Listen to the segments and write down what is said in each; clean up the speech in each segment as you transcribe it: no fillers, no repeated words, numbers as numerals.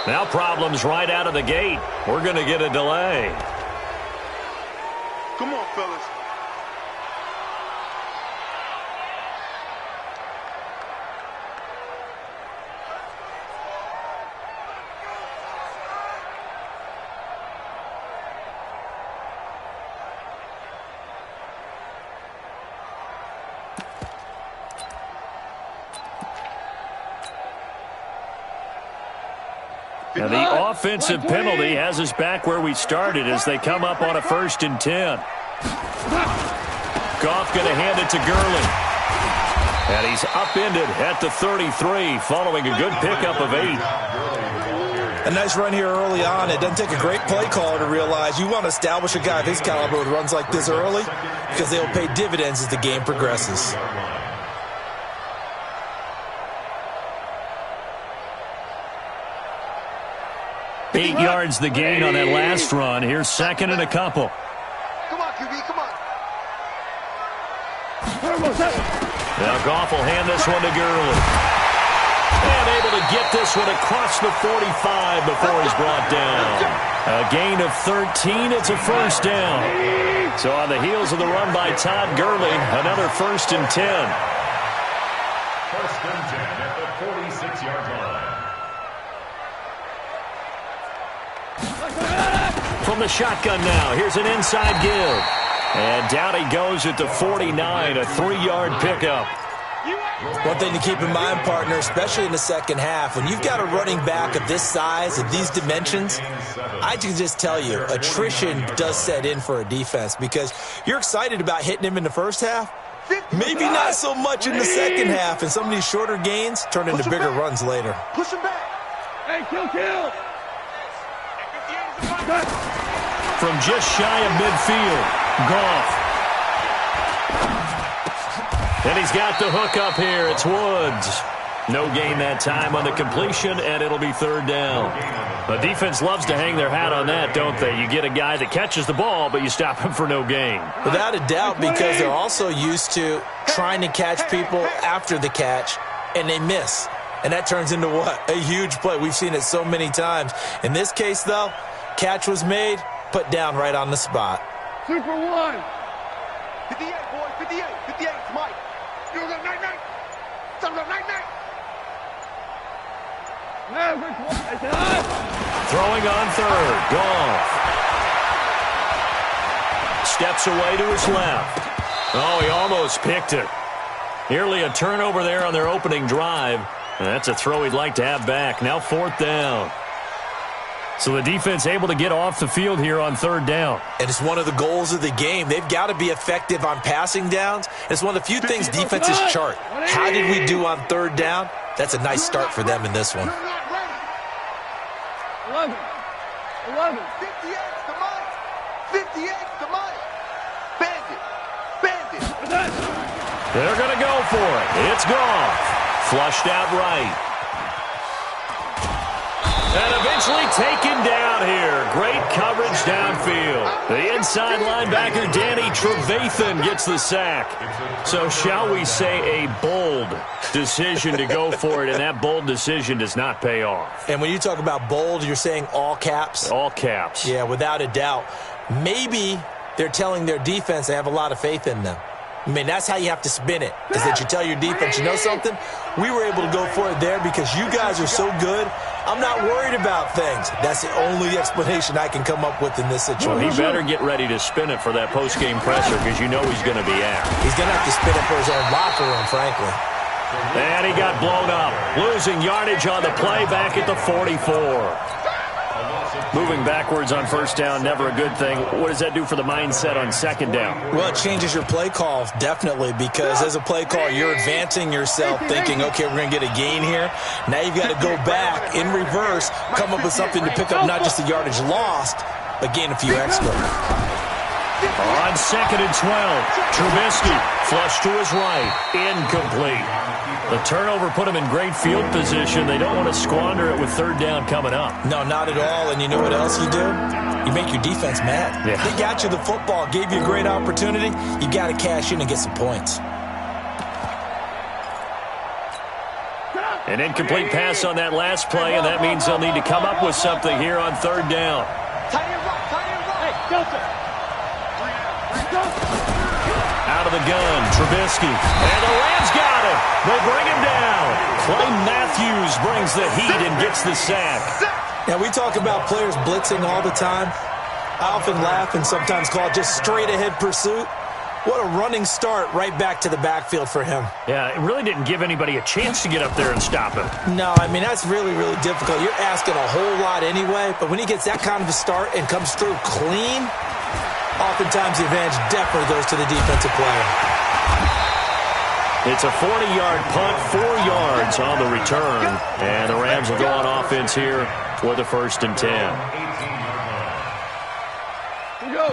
Now problems right out of the gate. We're going to get a delay. Come on, fellas. And the offensive penalty has us back where we started as they come up on a 1st and 10. Goff going to hand it to Gurley. And he's upended at the 33 following a good pickup of 8. A nice run here early on. It doesn't take a great play caller to realize you want to establish a guy of his caliber with runs like this early because they'll pay dividends as the game progresses. 8 yards the gain on that last run. Here's 2nd and a couple. Come on, QB, come on. Now Goff will hand this one to Gurley. And able to get this one across the 45 before he's brought down. A gain of 13. It's a 1st down. So on the heels of the run by Todd Gurley, another 1st and 10. 1st and 10 at the 46-yard line. From the shotgun now, here's an inside give. And down he goes at the 49, a 3-yard pickup. One thing to keep in mind, partner, especially in the second half, when you've got a running back of this size, of these dimensions, I can just tell you, attrition does set in for a defense because you're excited about hitting him in the first half. Maybe not so much in the second half, and some of these shorter gains turn into bigger runs later. Push him back. Hey, kill. From just shy of midfield, Goff. And he's got the hook up here. It's Woods. No gain that time on the completion, and it'll be 3rd down. The defense loves to hang their hat on that, don't they? You get a guy that catches the ball, but you stop him for no gain. Without a doubt, because they're also used to trying to catch people after the catch, and they miss. And that turns into what? A huge play. We've seen it so many times. In this case, though, catch was made, put down right on the spot. Super 1. 58, boy, 58, 58, it's Mike. You go, night. Son of a night. Throwing on 3rd, Goff. Steps away to his left. Oh, he almost picked it. Nearly a turnover there on their opening drive. And that's a throw he'd like to have back. Now 4th down. So the defense able to get off the field here on 3rd down. And it's one of the goals of the game. They've got to be effective on passing downs. It's one of the few things defenses chart. How did we do on 3rd down? That's a nice start for them in this one. 11. 58's the Mike. 58's the Mike. Bandit. They're going to go for it. It's Goff. Flushed out right. And eventually taken down here. Great coverage downfield. The inside linebacker, Danny Trevathan, gets the sack. So shall we say a bold decision to go for it, and that bold decision does not pay off. And when you talk about bold, you're saying all caps? All caps. Yeah, without a doubt. Maybe they're telling their defense they have a lot of faith in them. I mean, that's how you have to spin it, is that you tell your defense, you know something? We were able to go for it there because you guys are so good. I'm not worried about things. That's the only explanation I can come up with in this situation. Well, he better get ready to spin it for that post-game presser because you know he's going to be at. He's going to have to spin it for his own locker room, frankly. And he got blown up. Losing yardage on the play back at the 44. Moving backwards on 1st down, never a good thing. What does that do for the mindset on 2nd down? Well, it changes your play call, definitely, because as a play caller, you're advancing yourself thinking, okay, we're going to get a gain here. Now you've got to go back in reverse, come up with something to pick up not just the yardage lost, but gain a few extra. On 2nd and 12, Trubisky flushed to his right, incomplete. The turnover put him in great field position. They don't want to squander it with 3rd down coming up. No, not at all. And you know what else you do? You make your defense mad. Yeah. They got you the football, gave you a great opportunity. You got to cash in and get some points. Stop. An incomplete pass on that last play, and that means they'll need to come up with something here on third down. Hey, Delta. Out of the gun, Trubisky. And the Rams got him. They bring him down. Clay Matthews brings the heat and gets the sack. Now, we talk about players blitzing all the time. I often laugh and sometimes call it just straight-ahead pursuit. What a running start right back to the backfield for him. Yeah, it really didn't give anybody a chance to get up there and stop him. No, I mean, that's really, really difficult. You're asking a whole lot anyway, but when he gets that kind of a start and comes through clean, oftentimes the advantage definitely goes to the defensive player. It's a 40-yard punt, 4 yards on the return, and the Rams will go on offense here for the 1st and 10.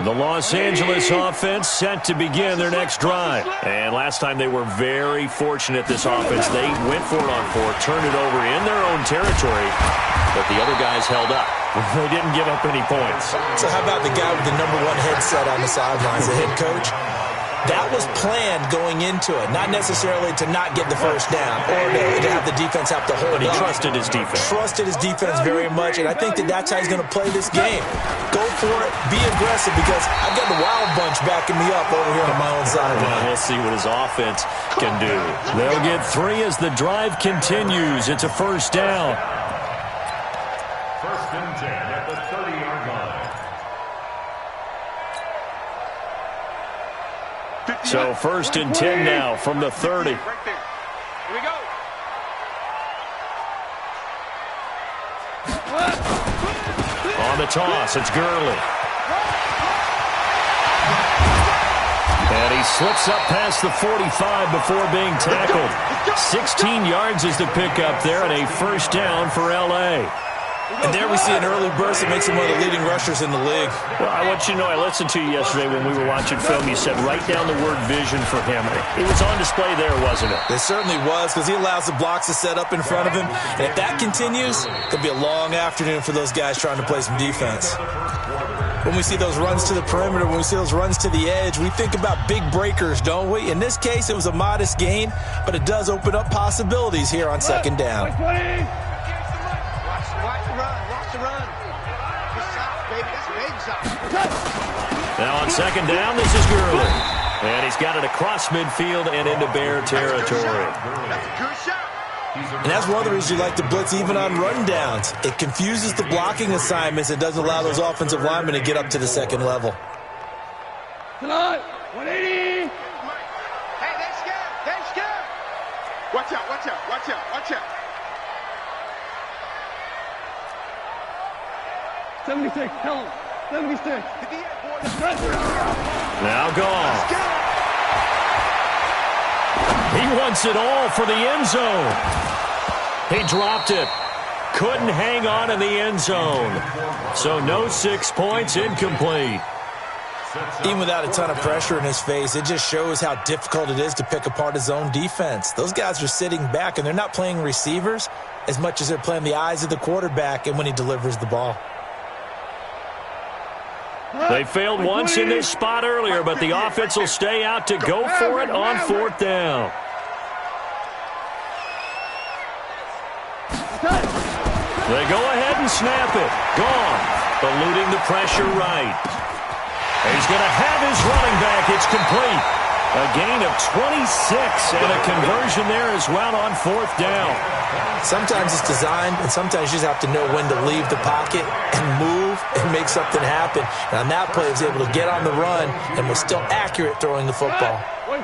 The Los Angeles offense set to begin their next drive. And last time they were very fortunate, this offense. They went for it on 4, turned it over in their own territory, but the other guys held up. They didn't give up any points. So how about the guy with the #1 headset on the sidelines, the head coach? That was planned going into it, not necessarily to not get the first down or to have the defense have to hold But he up. trusted his defense. Trusted his defense very much, and I think that's how he's going to play this game. Go for it, be aggressive, because I've got the wild bunch backing me up over here on my own sideline. We'll see what his offense can do. They'll get 3 as the drive continues. It's a 1st down. 1st and 10 at the 30-yard line. So 1st and 10 now from the 30. Right there. Here we go. On the toss, it's Gurley. And he slips up past the 45 before being tackled. 16 yards is the pickup there, and a 1st down for L.A. And there we see an early burst that makes him one of the leading rushers in the league. Well, I want you to know, I listened to you yesterday when we were watching film. You said write down the word vision for him. It was on display there, wasn't it? It certainly was, because he allows the blocks to set up in front of him. And if that continues, it'll be a long afternoon for those guys trying to play some defense. When we see those runs to the perimeter, when we see those runs to the edge, we think about big breakers, don't we? In this case, it was a modest gain, but it does open up possibilities here on 2nd down. Now on 2nd down, this is Gurley. And he's got it across midfield and into Bear territory. And that's one of the reasons you like to blitz even on rundowns. It confuses the blocking assignments. It doesn't allow those offensive linemen to get up to the 2nd level. 180. Hey, they're scared. They're scared. Watch out, watch out, watch out, watch out. 76. Tell him. 76. Now gone. He wants it all for the end zone. He dropped it. Couldn't hang on in the end zone. So no 6 points, incomplete. Even without a ton of pressure in his face, it just shows how difficult it is to pick apart his own defense. Those guys are sitting back, and they're not playing receivers as much as they're playing the eyes of the quarterback and when he delivers the ball. They failed once in this spot earlier, but the offense will stay out to go for it on 4th down. They go ahead and snap it. Gone. Eluding the pressure right. He's going to have his running back. It's complete. A gain of 26 and a conversion there as well on 4th down. Sometimes it's designed, and sometimes you just have to know when to leave the pocket and move and make something happen. And on that play, he was able to get on the run and was still accurate throwing the football.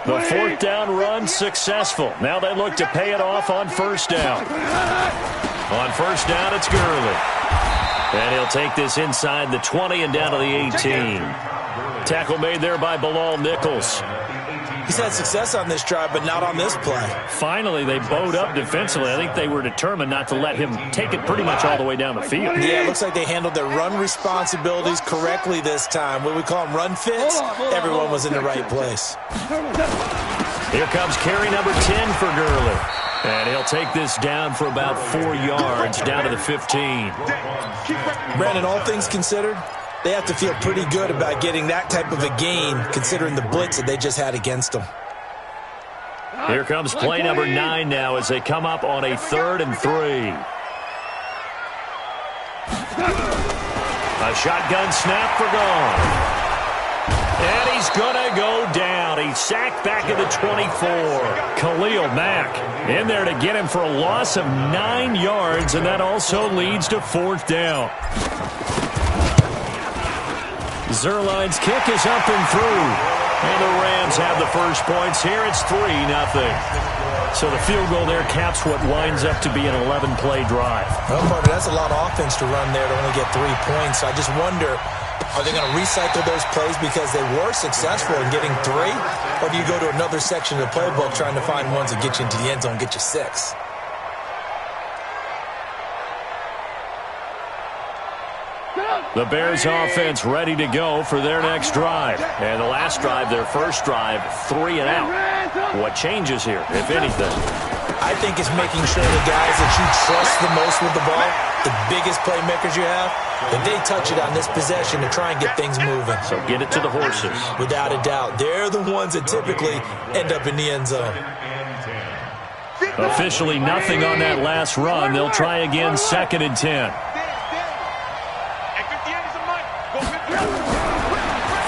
The 4th down run successful. Now they look to pay it off on 1st down. On 1st down, it's Gurley. And he'll take this inside the 20 and down to the 18. Tackle made there by Bilal Nichols. He's had success on this drive, but not on this play. Finally, they bowed up defensively. I think they were determined not to let him take it pretty much all the way down the field. Yeah, it looks like they handled their run responsibilities correctly this time. What we call them run fits, everyone was in the right place. Here comes carry number 10 for Gurley. And he'll take this down for about 4 yards, down to the 15. Brandon, all things considered, they have to feel pretty good about getting that type of a gain, considering the blitz that they just had against them. Here comes play number 9 now as they come up on a 3rd and 3. A shotgun snap for gone. And he's going to go down. He's sacked back at the 24. Khalil Mack in there to get him for a loss of 9 yards, and that also leads to 4th down. Zerline's kick is up and through. And the Rams have the first points here. It's 3-0. So the field goal there caps what winds up to be an 11-play drive. Well, partner, that's a lot of offense to run there to only get 3 points. I just wonder, are they going to recycle those plays because they were successful in getting 3? Or do you go to another section of the playbook trying to find ones that get you into the end zone and get you 6? The Bears offense ready to go for their next drive. And the last drive, their first drive, 3 and out. What changes here, if anything? I think it's making sure the guys that you trust the most with the ball, the biggest playmakers you have, that they touch it on this possession to try and get things moving. So get it to the horses. Without a doubt. They're the ones that typically end up in the end zone. Officially nothing on that last run. They'll try again, 2nd and 10.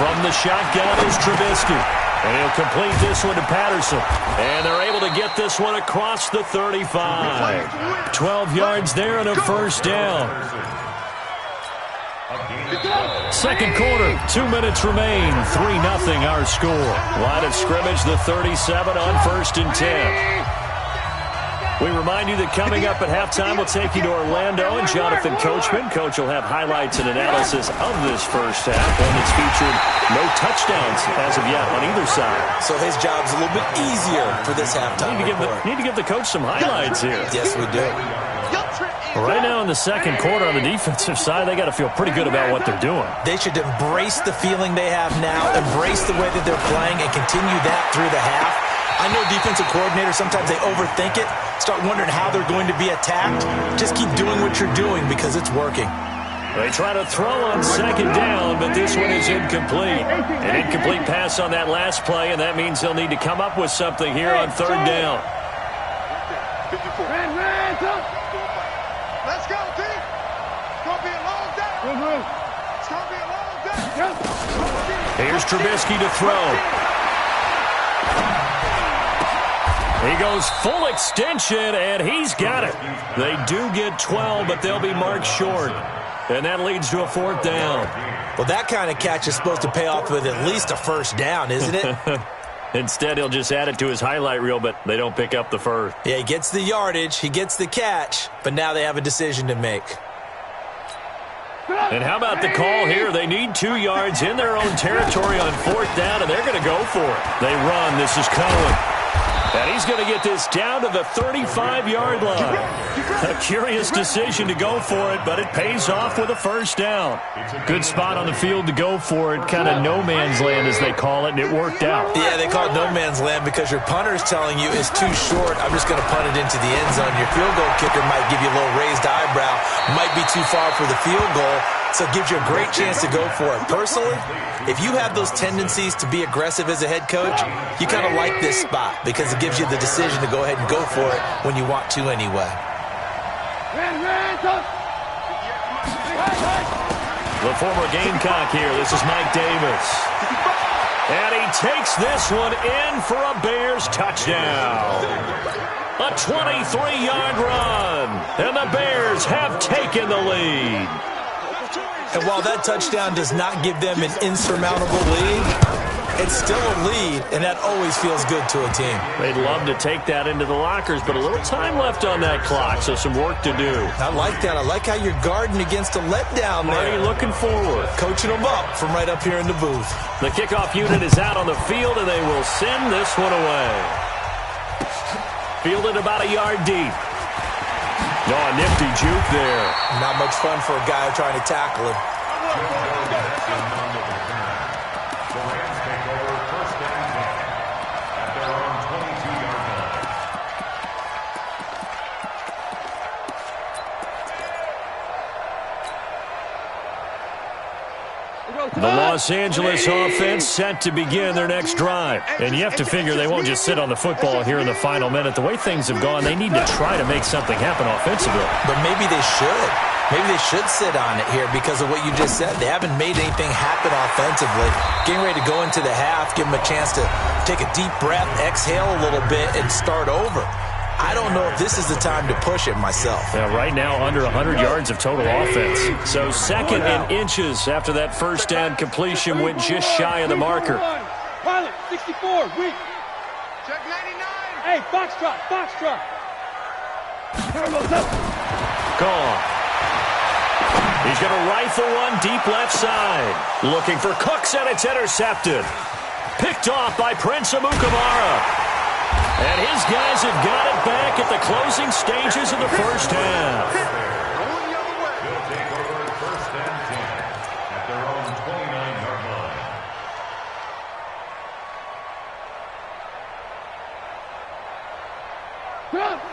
From the shotgun is Trubisky. And he'll complete this one to Patterson. And they're able to get this one across the 35. 12 yards there and a first down. Second quarter, 2 minutes remain. 3-0 our score. Line of scrimmage, the 37 on 1st and 10. We remind you that coming up at halftime, we'll take you to Orlando and Jonathan Coachman. Coach will have highlights and analysis of this first half, and it's featured no touchdowns as of yet on either side. So his job's a little bit easier for this halftime. Need to give the coach some highlights here. Yes, we do. Right now in the second quarter on the defensive side, they got to feel pretty good about what they're doing. They should embrace the feeling they have now, embrace the way that they're playing, and continue that through the half. I know defensive coordinators, sometimes they overthink it, start wondering how they're going to be attacked. Just keep doing what you're doing because it's working. They try to throw on 2nd down, but this one is incomplete. An incomplete pass on that last play, and that means they'll need to come up with something here on 3rd down. Let's go, team. It's going to be a long day. It's going to be a long day. Here's Trubisky to throw. He goes full extension, and he's got it. They do get 12, but they'll be marked short. And that leads to a 4th down. Well, that kind of catch is supposed to pay off with at least a first down, isn't it? Instead, he'll just add it to his highlight reel, but they don't pick up the first. Yeah, he gets the yardage, he gets the catch, but now they have a decision to make. And how about the call here? They need 2 yards in their own territory on 4th down, and they're going to go for it. They run. This is Cohen. And he's going to get this down to the 35-yard line. A curious decision to go for it, but it pays off with a first down. Good spot on the field to go for it. Kind of no man's land, as they call it, and it worked out. Yeah, they call it no man's land because your punter is telling you it's too short. I'm just going to punt it into the end zone. Your field goal kicker might give you a little raised eyebrow. Might be too far for the field goal. So it gives you a great chance to go for it. Personally, if you have those tendencies to be aggressive as a head coach, you kind of like this spot because it gives you the decision to go ahead and go for it when you want to anyway. The former Gamecock here. This is Mike Davis. And he takes this one in for a Bears touchdown. A 23-yard run. And the Bears have taken the lead. And while that touchdown does not give them an insurmountable lead, it's still a lead, and that always feels good to a team. They'd love to take that into the lockers, but a little time left on that clock, so some work to do. I like that. I like how you're guarding against a letdown there. Marty looking forward. Coaching them up from right up here in the booth. The kickoff unit is out on the field, and they will send this one away. Fielded about a yard deep. No, a nifty juke there. Not much fun for a guy trying to tackle him. The Los Angeles offense set to begin their next drive. And you have to figure they won't just sit on the football here in the final minute. The way things have gone, they need to try to make something happen offensively. But maybe they should. Maybe they should sit on it here because of what you just said. They haven't made anything happen offensively. Getting ready to go into the half, give them a chance to take a deep breath, exhale a little bit, and start over. I don't know if this is the time to push it myself. Yeah, right now, under 100 yards of total offense. So second and inches after that first down completion went just shy of the marker. Pilot, 64, weak. Check 99. Hey, Foxtrot, Foxtrot. Gone. He's going to rifle one deep left side. Looking for Cooks, and it's intercepted. Picked off by Prince Amukamara. And his guys have got it back at the closing stages of the first half. Going the other way. They'll take over first and 10 at their own 29-yard line.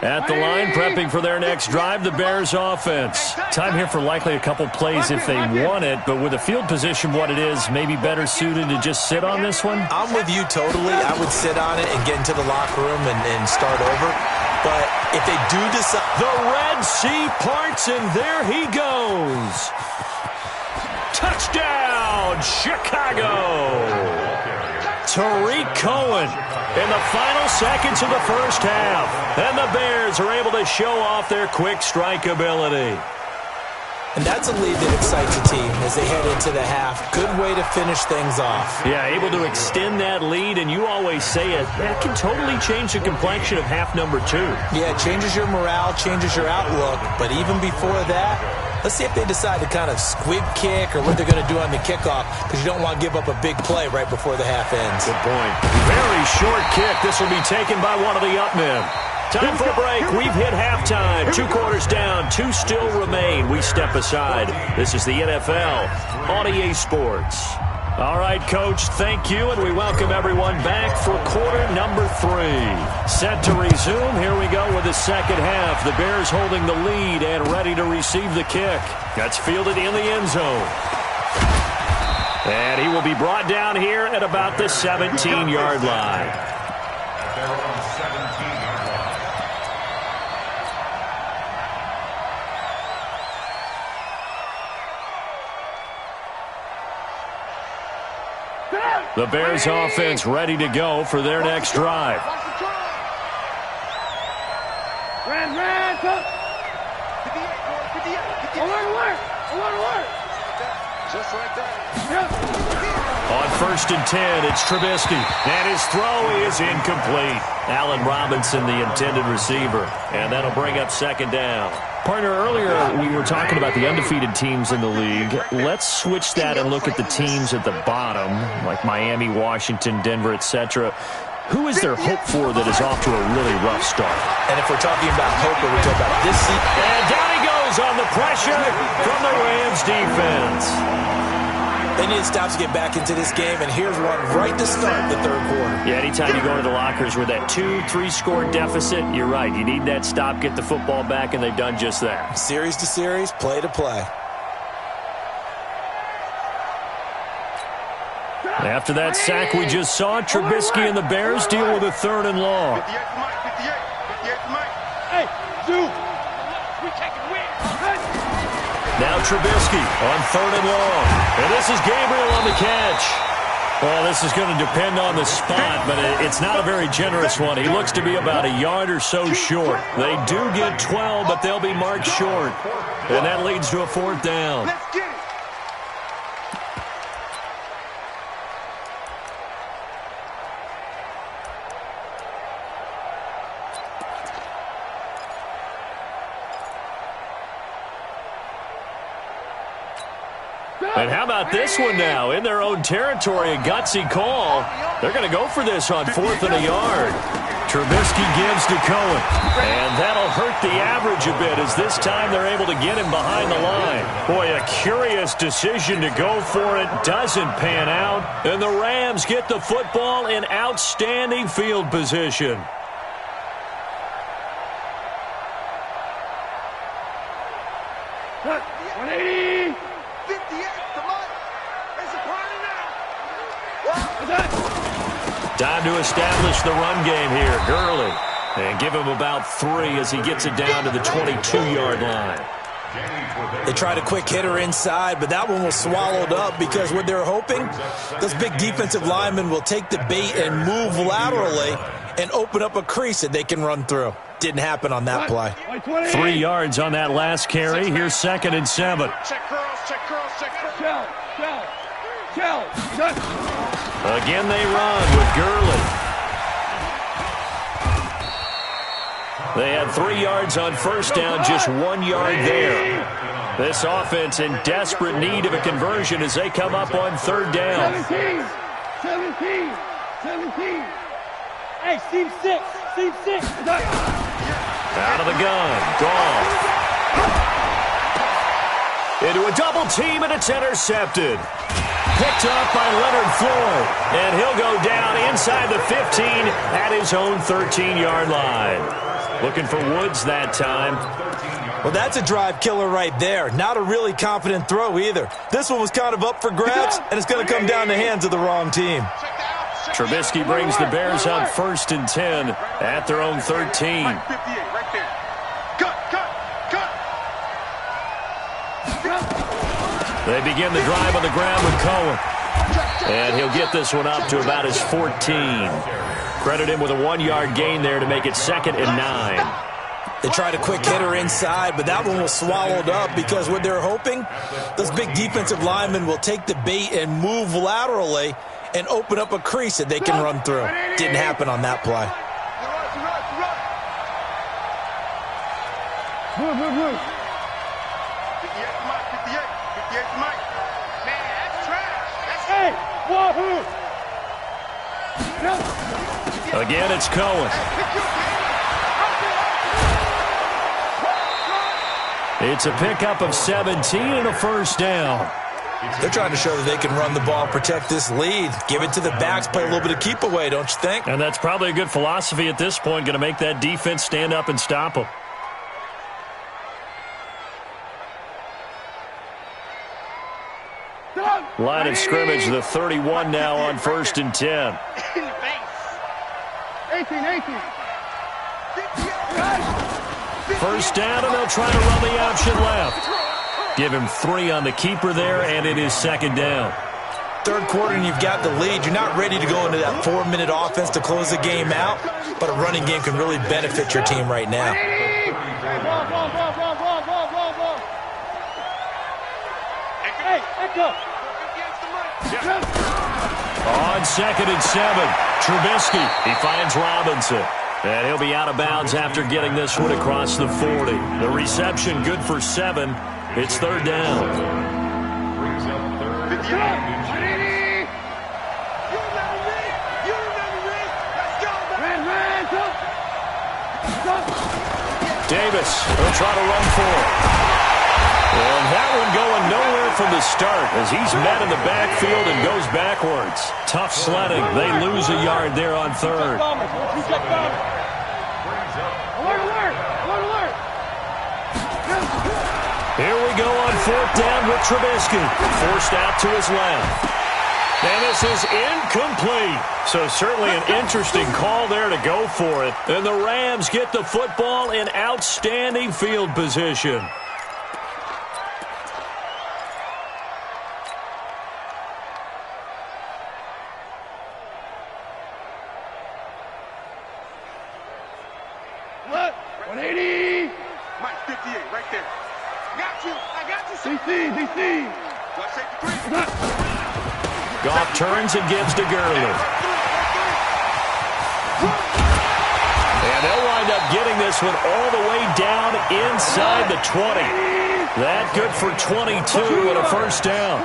At the line, prepping for their next drive, the Bears offense. Time here for likely a couple plays if they want it, but with the field position what it is, maybe better suited to just sit on this one? I'm with you totally. I would sit on it and get into the locker room and start over. But if they do decide... The Red Sea parts, and there he goes. Touchdown, Chicago. Tariq Cohen in the final seconds of the first half. And the Bears are able to show off their quick strike ability. And that's a lead that excites a team as they head into the half. Good way to finish things off. Yeah, able to extend that lead, and you always say it, that can totally change the complexion of half number 2. Yeah, it changes your morale, changes your outlook. But even before that, let's see if they decide to kind of squib kick or what they're going to do on the kickoff, because you don't want to give up a big play right before the half ends. Good point. Very short kick. This will be taken by one of the up men. Time for a break. We've hit halftime. 2 quarters down. 2 still remain. We step aside. This is the NFL on EA Sports. All right, Coach, thank you, and we welcome everyone back for quarter number 3. Set to resume. Here we go with the second half. The Bears holding the lead and ready to receive the kick. That's fielded in the end zone. And he will be brought down here at about the 17-yard line. They're on 17-yard line. The Bears offense ready to go for their next drive. Ran, coach. 58. Alert. Just like that. On first and 10, it's Trubisky. And his throw is incomplete. Allen Robinson, the intended receiver. And that'll bring up second down. Partner, earlier we were talking about the undefeated teams in the league. Let's switch that and look at the teams at the bottom, like Miami, Washington, Denver, etc. Who is there hope for that is off to a really rough start? And if we're talking about hope, or we're talking about this season. And down he goes on the pressure from the Rams defense. They need to stop to get back into this game, and here's one right to start the third quarter. Yeah, anytime you go into the lockers with that 2-3 score deficit, you're right. You need that stop, get the football back, and they've done just that. Series to series, play to play. After that sack we just saw, Trubisky and the Bears deal with a third and long. 58 to Mike. 58 to Mike. Hey, Zoo. We take it win. Now Trubisky on third and long. And this is Gabriel on the catch. Well, this is going to depend on the spot, but it's not a very generous one. He looks to be about a yard or so short. They do get 12, but they'll be marked short. And that leads to a fourth down. Let's get it. And how about this one now? In their own territory, a gutsy call. They're going to go for this on fourth and a yard. Trubisky gives to Cohen. And that'll hurt the average a bit as this time they're able to get him behind the line. Boy, a curious decision to go for it. Doesn't pan out. And the Rams get the football in outstanding field position. Cut. 180. 58 to Mike. It's Time to establish the run game here. Gurley. And give him about 3 as he gets it down to the 22-yard line. They tried a quick hitter inside, but that one was swallowed up because what they're hoping, those big defensive linemen will take the bait and move laterally and open up a crease that they can run through. Didn't happen on that play. 3 yards on that last carry. Here's 2nd and 7. Check curls, check curls, check curls. Shell. Again they run with Gurley. They had 3 yards on first down, just 1 yard there. This offense in desperate need of a conversion as they come up on 3rd down. 17. Hey, seam 6. Out of the gun, Goff. Into a double team, and it's intercepted. Picked up by Leonard Floyd, and he'll go down inside the 15 at his own 13-yard line. Looking for Woods that time. Well, that's a drive killer right there. Not a really confident throw either. This one was kind of up for grabs, and it's going to come down the hands of the wrong team. Trubisky brings the Bears up 1st and 10 at their own 13. They begin the drive on the ground with Cohen. And he'll get this one up to about his 14. Credit him with a 1-yard gain there to make it 2nd and 9. They tried a quick hitter inside, but that one was swallowed up because what they're hoping, those big defensive linemen will take the bait and move laterally and open up a crease that they can run through. Didn't happen on that play. Move. 58 Mike. Man, that's trash. Hey, wahoo! Again, it's Cohen. It's a pickup of 17 and a 1st down. They're trying to show that they can run the ball, protect this lead. Give it to the backs, play a little bit of keep away, don't you think? And that's probably a good philosophy at this point, going to make that defense stand up and stop them. Line of scrimmage, the 31 now on 1st and 10. 18. 1st down, and they'll try to run the option left. Give him 3 on the keeper there, and it is 2nd down. 3rd quarter, and you've got the lead. You're not ready to go into that 4-minute offense to close the game out, but a running game can really benefit your team right now. Hey, echo. On 2nd and 7, Trubisky. He finds Robinson. And he'll be out of bounds after getting this one across the 40. The reception good for 7. It's 3rd down. Brings up 3rd and Davis will try to run for it. And that one going nowhere from the start as he's met in the backfield and goes backwards. Tough sledding. They lose a yard there on 3rd. Alert! Here we go on 4th down with Trubisky. Forced out to his left. And this is incomplete. So certainly an interesting call there to go for it. And the Rams get the football in outstanding field position. What? 180. Mike, 58, right there. I got you. DC. Watch safety 3. Goff turns and gives to Gurley. And they'll wind up getting this one all the way down inside the 20. That good for 22 and a 1st down.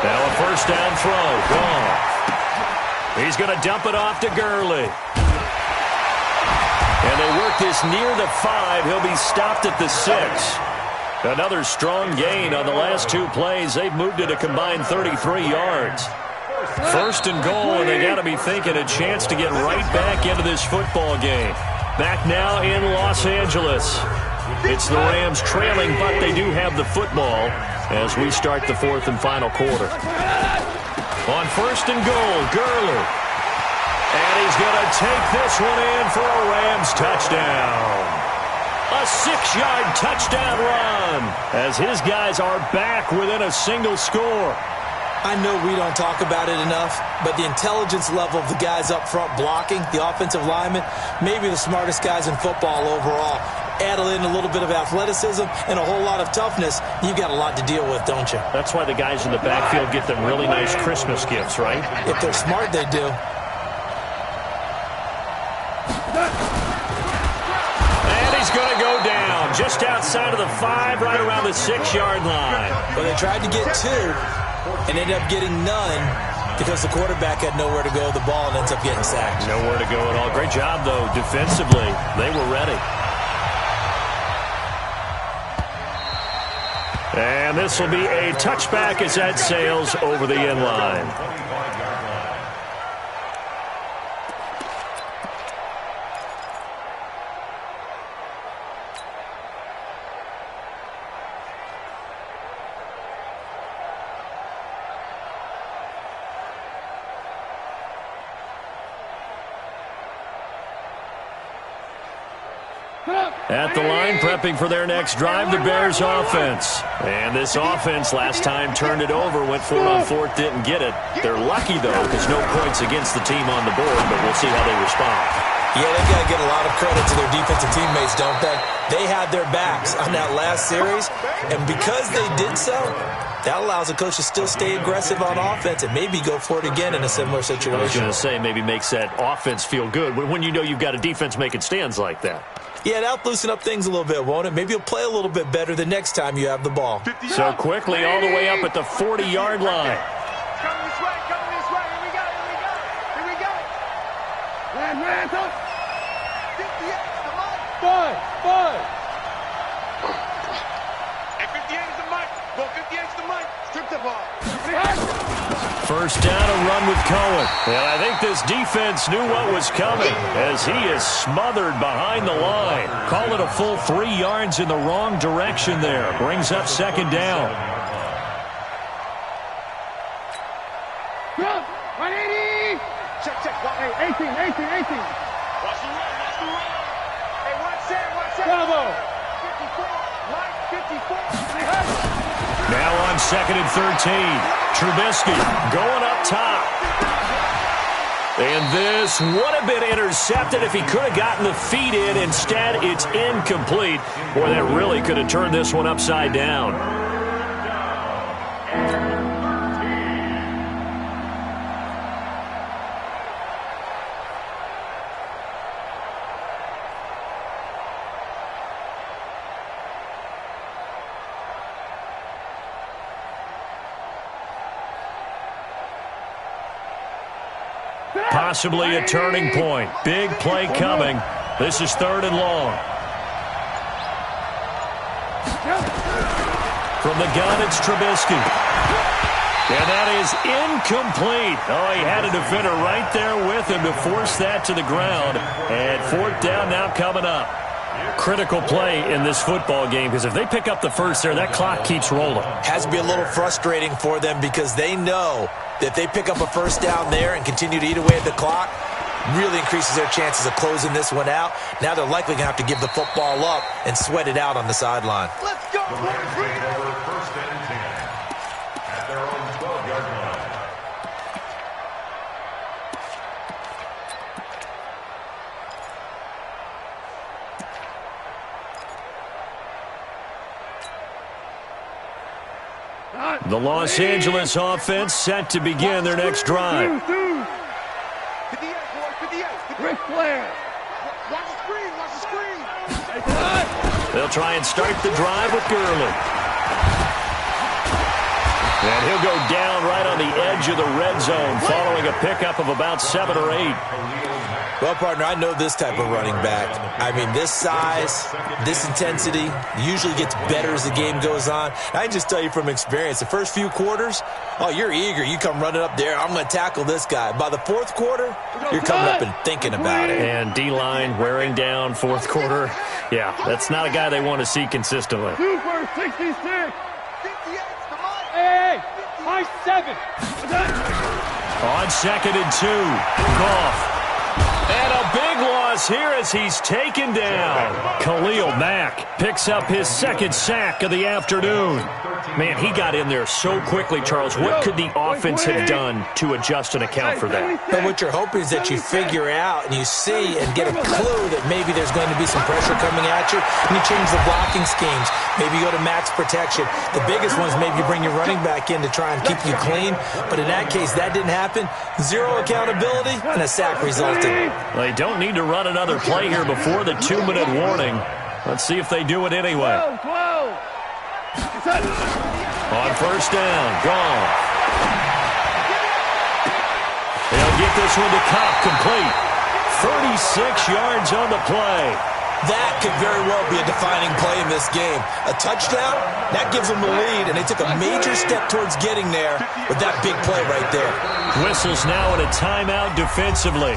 Now a 1st down throw. Goff. He's going to dump it off to Gurley. And they work this near the 5. He'll be stopped at the 6. Another strong gain on the last 2 plays. They've moved it a combined 33 yards. 1st and goal, and they got to be thinking a chance to get right back into this football game. Back now in Los Angeles. It's the Rams trailing, but they do have the football as we start the fourth and final quarter. On first and goal, Gurley. And he's going to take this one in for a Rams touchdown. A 6-yard touchdown run as his guys are back within a single score. I know we don't talk about it enough, but the intelligence level of the guys up front blocking, the offensive linemen, maybe the smartest guys in football overall. Add in a little bit of athleticism and a whole lot of toughness, you've got a lot to deal with, don't you? That's why the guys in the backfield get them really nice Christmas gifts, right? If they're smart, they do. And he's going to go down just outside of the 5, right around the 6-yard line. Well, they tried to get 2 and ended up getting none because the quarterback had nowhere to go with the ball and ends up getting sacked. Nowhere to go at all. Great job, though, defensively. They were ready. And this will be a touchback as that sails over the end line. At the line, prepping for their next drive, the Bears offense. And this offense last time turned it over, went for it on fourth, didn't get it. They're lucky, though, because no points against the team on the board, but we'll see how they respond. Yeah, they've got to get a lot of credit to their defensive teammates, don't they? They had their backs on that last series, and because they did so, that allows the coach to still stay aggressive on offense and maybe go for it again in a similar situation. I was going to say, maybe makes that offense feel good when you know you've got a defense making stands like that. Yeah, that'll loosen up things a little bit, won't it? Maybe you'll play a little bit better the next time you have the ball. So quickly all the way up at the 40-yard line. Coming this way, coming this way. Here we go, here we go. Here we go. Hands up. 58's the mic. Five. Hey, 58's the mic. Well, 58's the mic. Strip the ball. First down, a run with Cohen. And I think this defense knew what was coming as he is smothered behind the line. Call it a full 3 yards in the wrong direction there. Brings up second down. 180. Check. Hey, 18. Watch the run, watch the run. Hey, watch that. Bravo. 54. Mike, 54. Now on second and 13. Trubisky going up top. And this would have been intercepted if he could have gotten the feet in. Instead, it's incomplete. Boy, that really could have turned this one upside down. Possibly a turning point. Big play coming. This is third and long. From the gun, it's Trubisky. And that is incomplete. Oh, he had a defender right there with him to force that to the ground. And fourth down now coming up. Critical play in this football game because if they pick up the first there, that clock keeps rolling. Has to be a little frustrating for them because they know that if they pick up a first down there and continue to eat away at the clock, really increases their chances of closing this one out. Now they're likely going to have to give the football up and sweat it out on the sideline. Let's go, boys. Over first and 10 at their own 12-yard line. The Los Angeles offense set to begin their next drive. 58, boys, 58. Ric Flair. Watch the screen. They'll try and start the drive with Gurley. And he'll go down right on the edge of the red zone following a pickup of about 7 or 8. Well, partner, I know this type of running back. I mean, this size, this intensity usually gets better as the game goes on. I can just tell you from experience, the first few quarters, oh, you're eager. You come running up there, I'm going to tackle this guy. By the fourth quarter, you're coming up and thinking about it. And D-line wearing down fourth quarter. Yeah, that's not a guy they want to see consistently. Super 66. 58's the Mike. Hey, high 7. On 2nd and 2, Goff. And a big loss here as he's taken down. Khalil Mack picks up his 2nd sack of the afternoon. Man, he got in there so quickly, Charles. What could the offense have done to adjust and account for that? But what you're hoping is that you figure out and you see and get a clue that maybe there's going to be some pressure coming at you, and you change the blocking schemes. Maybe you go to max protection. The biggest one is maybe you bring your running back in to try and keep you clean. But in that case, that didn't happen. Zero accountability, and a sack resulted. They don't need to run another play here before the 2-minute warning. Let's see if they do it anyway. On 1st down, Goff. He'll get this one to Cobb, complete. 36 yards on the play. That could very well be a defining play in this game. A touchdown, that gives them the lead, and they took a major step towards getting there with that big play right there. Whistles now in a timeout defensively.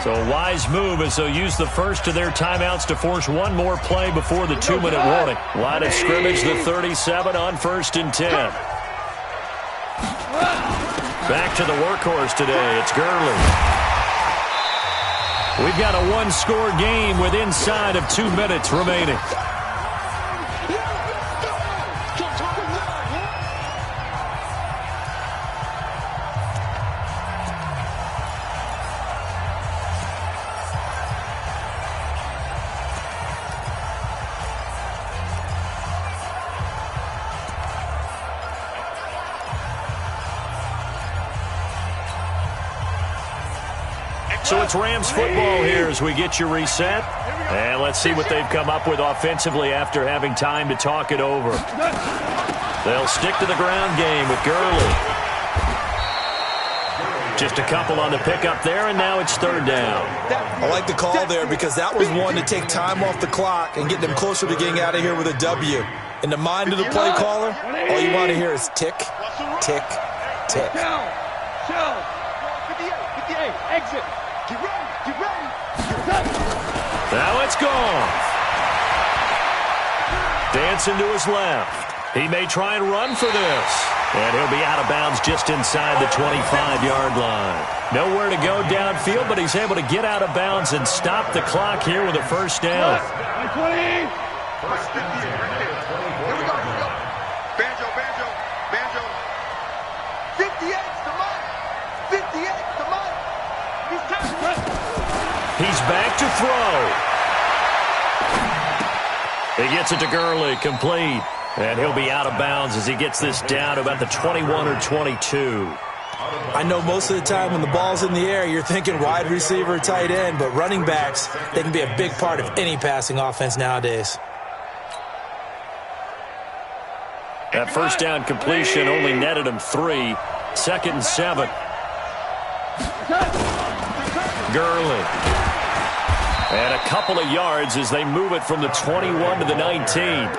So a wise move as they'll use the first of their timeouts to force one more play before the 2-minute warning. Line of scrimmage, the 37 on 1st and 10. Back to the workhorse today. It's Gurley. We've got a one-score game with inside of 2 minutes remaining. So it's Rams football here as we get you reset. And let's see what they've come up with offensively after having time to talk it over. They'll stick to the ground game with Gurley. Just a couple on the pickup there, and now it's 3rd down. I like the call there because that was one to take time off the clock and get them closer to getting out of here with a W. In the mind of the play caller, all you want to hear is tick, tick, tick. Show. 58, exit. Get ready. Now it's gone. Dancing to his left. He may try and run for this. And he'll be out of bounds just inside the 25-yard line. Nowhere to go downfield, but he's able to get out of bounds and stop the clock here with a 1st down. 20. Here we go. Banjo. 58's the Mike. 58's the Mike. He's back to throw. He gets it to Gurley, complete. And he'll be out of bounds as he gets this down to about the 21 or 22. I know most of the time when the ball's in the air, you're thinking wide receiver, tight end, but running backs, they can be a big part of any passing offense nowadays. That 1st down completion only netted him 3. 2nd and 7. Gurley. And a couple of yards as they move it from the 21 to the 19.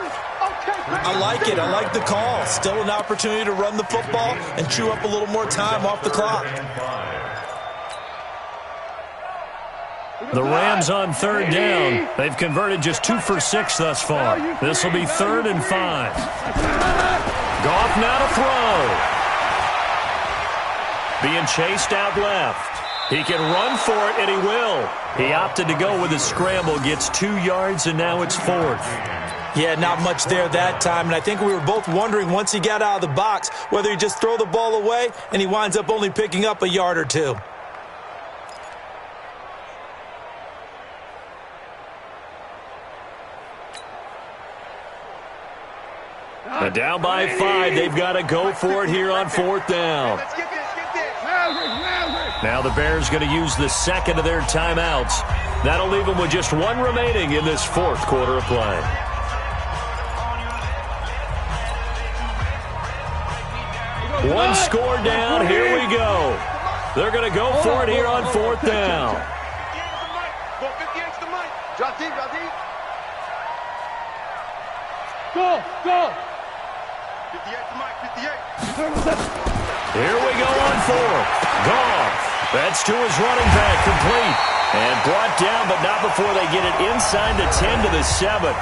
I like it. I like the call. Still an opportunity to run the football and chew up a little more time off the clock. The Rams on 3rd down. They've converted just 2 for 6 thus far. This will be 3rd and 5. Goff now to throw. Being chased out left. He can run for it, and he will. He opted to go with a scramble, gets 2 yards, and now it's 4th. Yeah, not much there that time, and I think we were both wondering once he got out of the box whether he'd just throw the ball away, and he winds up only picking up a yard or 2. And down by 5, they've got to go for it here on 4th down. Let's get this. Now the Bears going to use the 2nd of their timeouts. That'll leave them with just 1 remaining in this 4th quarter of play. One score down. Here we go. They're going to go for it here on 4th down. 58's the Mike. Drop deep. Go. 58's the Mike. 58. Here we go on 4th. Goff. That's to his running back, complete. And brought down, but not before they get it inside the 10 to the 7.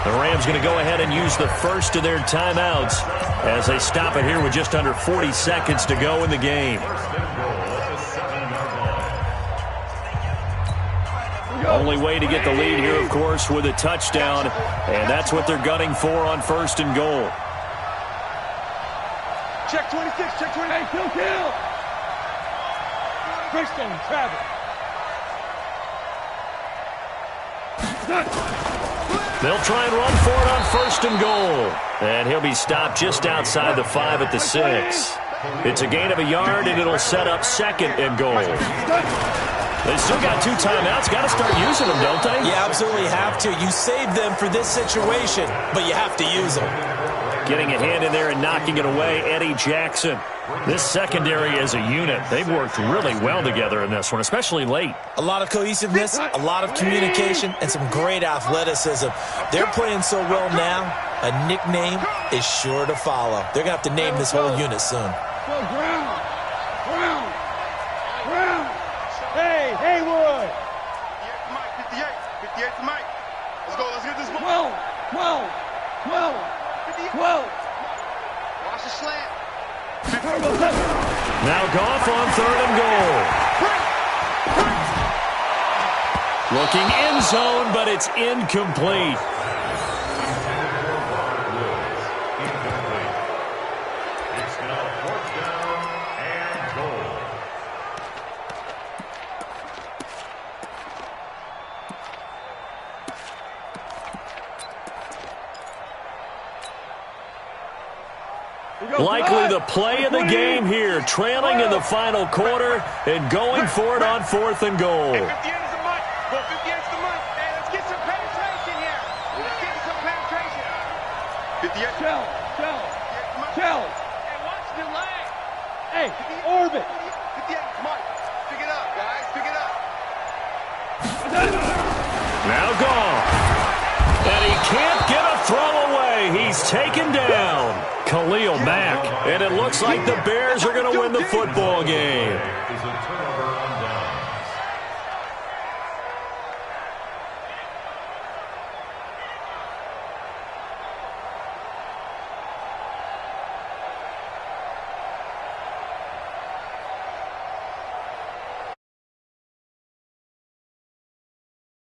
The Rams going to go ahead and use the first of their timeouts as they stop it here with just under 40 seconds to go in the game. Only way to get the lead here, of course, with a touchdown, and that's what they're gunning for on 1st and goal. Check 26, check 28, kill! Christian, Travis. They'll try and run for it on 1st and goal. And he'll be stopped just outside the 5 at the 6. It's a gain of a yard, and it'll set up 2nd and goal. They still got 2 timeouts. Got to start using them, don't they? You absolutely have to. You save them for this situation, but you have to use them. Getting a hand in there and knocking it away, Eddie Jackson. This secondary as a unit, they've worked really well together in this one, especially late. A lot of cohesiveness, a lot of communication, and some great athleticism. They're playing so well now, a nickname is sure to follow. They're going to have to name this whole unit soon. Ground! Hey, Haywood! 58 to Mike. Let's get this ball. 12! Watch the slant. Now Goff on 3rd and goal. Looking end zone, but it's incomplete. It's now 4th down and goal. Likely the play of the game here, trailing in the final quarter and going for it on 4th and goal. 58 is the month. Well, 58 is the month. Hey, let's get some penetration here. Let's get some penetration. 58. Shell! Hey, watch the leg. Hey, orbit! 58 is Mike. Pick it up, guys. Pick it up. Now Goff. And he can't get a throw away. He's taken down. Khalil Mack. And it looks like the Bears are going to win the football game. Is a turnover